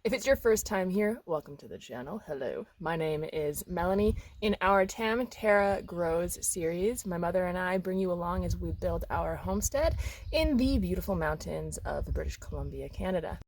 If it's your first time here, welcome to the channel. Hello, my name is Melanie. In our Tam Terra Grows series, my mother and I bring you along as we build our homestead in the beautiful mountains of British Columbia, Canada.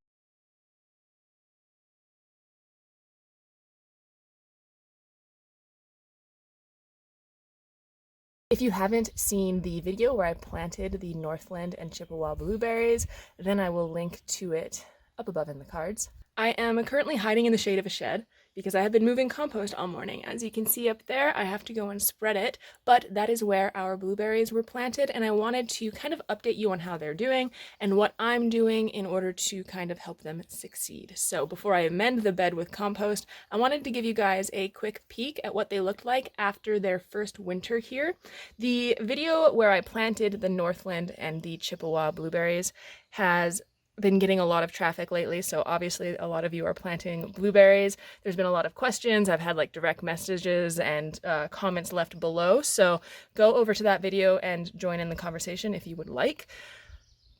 If you haven't seen the video where I planted the Northland and Chippewa blueberries, then I will link to it up above in the cards. I am currently hiding in the shade of a shed because I have been moving compost all morning. As you can see up there, I have to go and spread it, but that is where our blueberries were planted, and I wanted to kind of update you on how they're doing and what I'm doing in order to kind of help them succeed. So before I amend the bed with compost, I wanted to give you guys a quick peek at what they looked like after their first winter here. The video where I planted the Northland and the Chippewa blueberries has been getting a lot of traffic lately, so obviously a lot of you are planting blueberries. There's been a lot of questions. I've had like direct messages and comments left below, so go over to that video and join in the conversation if you would like.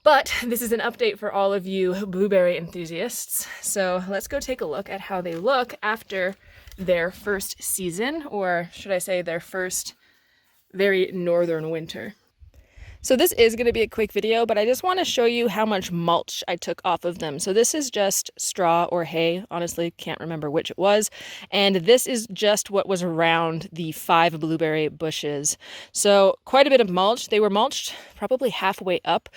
But this is an update for all of you blueberry enthusiasts, so let's go take a look at how they look after their first season, or should I say their first very northern winter. So this is going to be a quick video, but I just want to show you how much mulch I took off of them. So this is just straw or hay. Honestly, can't remember which it was. And this is just what was around the 5 blueberry bushes. So quite a bit of mulch. They were mulched probably halfway up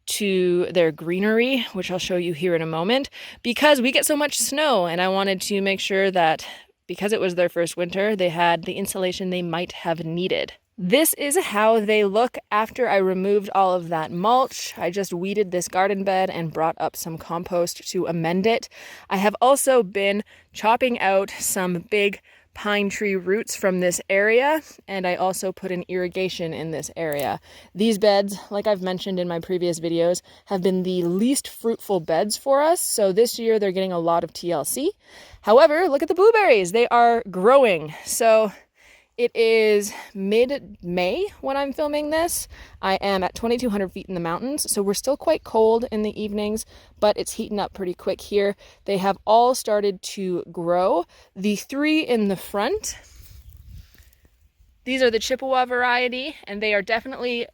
to their greenery, which I'll show you here in a moment, because we get so much snow, and I wanted to make sure that because it was their first winter, they had the insulation they might have needed. This is how they look after I removed all of that mulch. I just weeded this garden bed and brought up some compost to amend it. I have also been chopping out some big pine tree roots from this area, and I also put in irrigation in this area. These beds, like I've mentioned in my previous videos, have been the least fruitful beds for us, so this year they're getting a lot of TLC. However, look at the blueberries. They are growing. So it is mid-May when I'm filming this. I am at 2,200 feet in the mountains, so we're still quite cold in the evenings, but it's heating up pretty quick here. They have all started to grow. The 3 in the front, these are the Chippewa variety, and they are definitely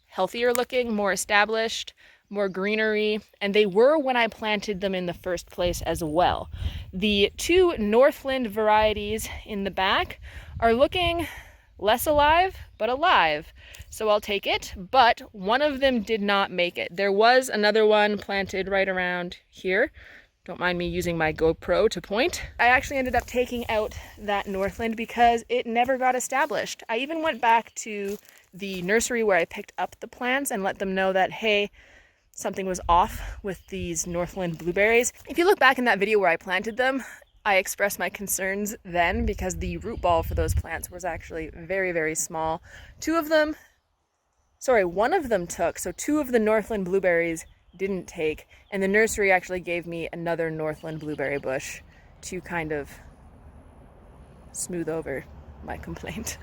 healthier looking, more established, more greenery, and they were when I planted them in the first place as well. The 2 Northland varieties in the back are looking less alive, but alive. So I'll take it, but one of them did not make it. There was another one planted right around here. Don't mind me using my GoPro to point. I actually ended up taking out that Northland because it never got established. I even went back to the nursery where I picked up the plants and let them know that, hey, something was off with these Northland blueberries. If you look back in that video where I planted them, I expressed my concerns then because the root ball for those plants was actually very, very small. One of them took, so 2 of the Northland blueberries didn't take, and the nursery actually gave me another Northland blueberry bush to kind of smooth over my complaint.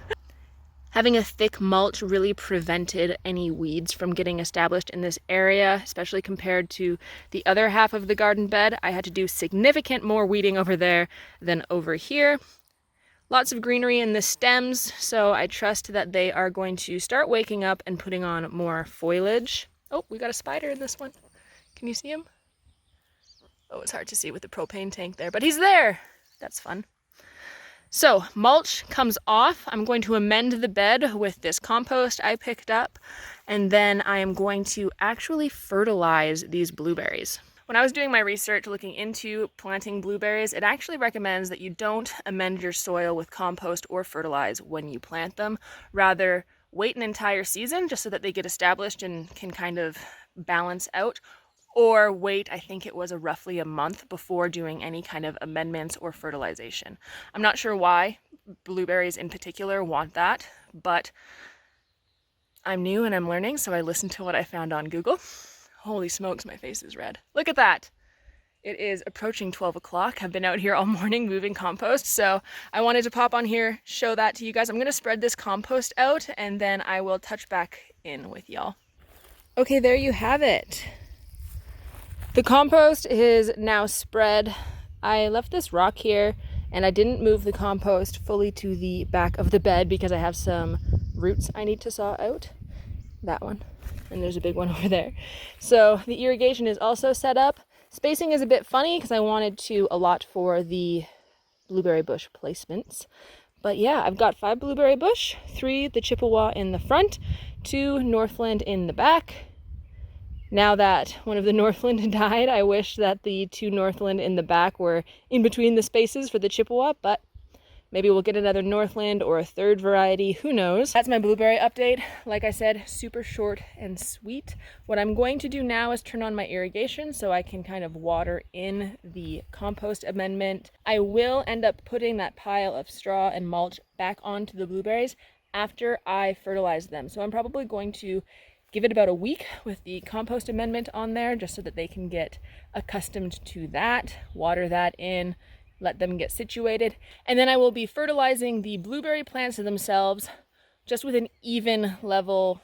Having a thick mulch really prevented any weeds from getting established in this area, especially compared to the other half of the garden bed. I had to do significant more weeding over there than over here. Lots of greenery in the stems, so I trust that they are going to start waking up and putting on more foliage. Oh, we got a spider in this one. Can you see him? Oh, it's hard to see with the propane tank there, but he's there. That's fun. So mulch comes off. I'm going to amend the bed with this compost I picked up, and then I am going to actually fertilize these blueberries. When I was doing my research looking into planting blueberries, it actually recommends that you don't amend your soil with compost or fertilize when you plant them. Rather, wait an entire season just so that they get established and can kind of balance out, or wait, I think it was roughly a month before doing any kind of amendments or fertilization. I'm not sure why blueberries in particular want that, but I'm new and I'm learning, so I listened to what I found on Google. Holy smokes, my face is red. Look at that. It is approaching 12 o'clock. I've been out here all morning moving compost, so I wanted to pop on here, show that to you guys. I'm gonna spread this compost out and then I will touch back in with y'all. Okay, there you have it. The compost is now spread. I left this rock here and I didn't move the compost fully to the back of the bed because I have some roots I need to saw out. That one. And there's a big one over there. So the irrigation is also set up. Spacing is a bit funny because I wanted to allot for the blueberry bush placements. But yeah, I've got 5 blueberry bush, 3 the Chippewa in the front, 2 Northland in the back. Now that one of the Northland died, I wish that the 2 Northland in the back were in between the spaces for the Chippewa, but maybe we'll get another Northland or a third variety, who knows. That's my blueberry update. Like I said, super short and sweet. What I'm going to do now is turn on my irrigation so I can kind of water in the compost amendment. I will end up putting that pile of straw and mulch back onto the blueberries after I fertilize them. So I'm probably going to give it about a week with the compost amendment on there just so that they can get accustomed to that, water that in, let them get situated, and then I will be fertilizing the blueberry plants themselves just with an even level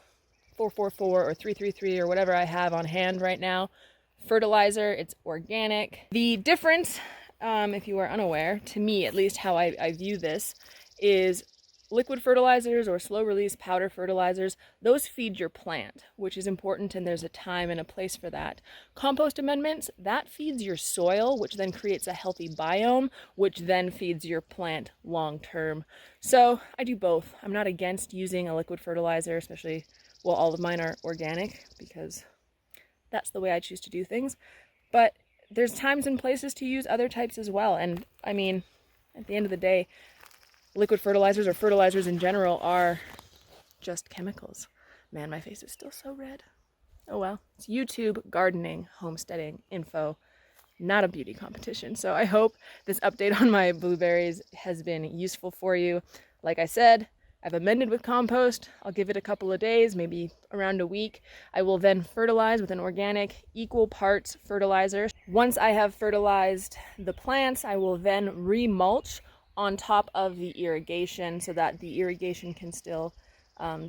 444 or 333 or whatever I have on hand right now. Fertilizer, it's organic. The difference, if you are unaware, to me at least how I view this, is liquid fertilizers or slow release powder fertilizers, those feed your plant, which is important, and there's a time and a place for that. Compost amendments, that feeds your soil, which then creates a healthy biome, which then feeds your plant long term. So I do both. I'm not against using a liquid fertilizer, especially, well, all of mine are organic because that's the way I choose to do things. But there's times and places to use other types as well. And I mean, at the end of the day, liquid fertilizers or fertilizers in general are just chemicals. Man, my face is still so red. Oh well. It's YouTube, gardening, homesteading, info, not a beauty competition. So I hope this update on my blueberries has been useful for you. Like I said, I've amended with compost. I'll give it a couple of days, maybe around a week. I will then fertilize with an organic equal parts fertilizer. Once I have fertilized the plants, I will then remulch on top of the irrigation so that the irrigation can still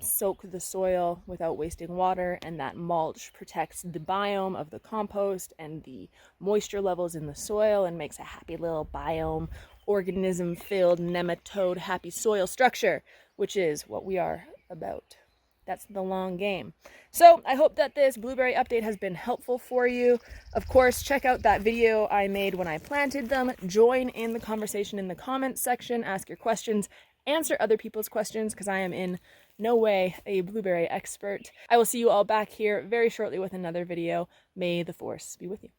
soak the soil without wasting water, and that mulch protects the biome of the compost and the moisture levels in the soil and makes a happy little biome, organism filled nematode happy soil structure, which is what we are about. That's the long game. So I hope that this blueberry update has been helpful for you. Of course, check out that video I made when I planted them. Join in the conversation in the comments section. Ask your questions. Answer other people's questions, because I am in no way a blueberry expert. I will see you all back here very shortly with another video. May the force be with you.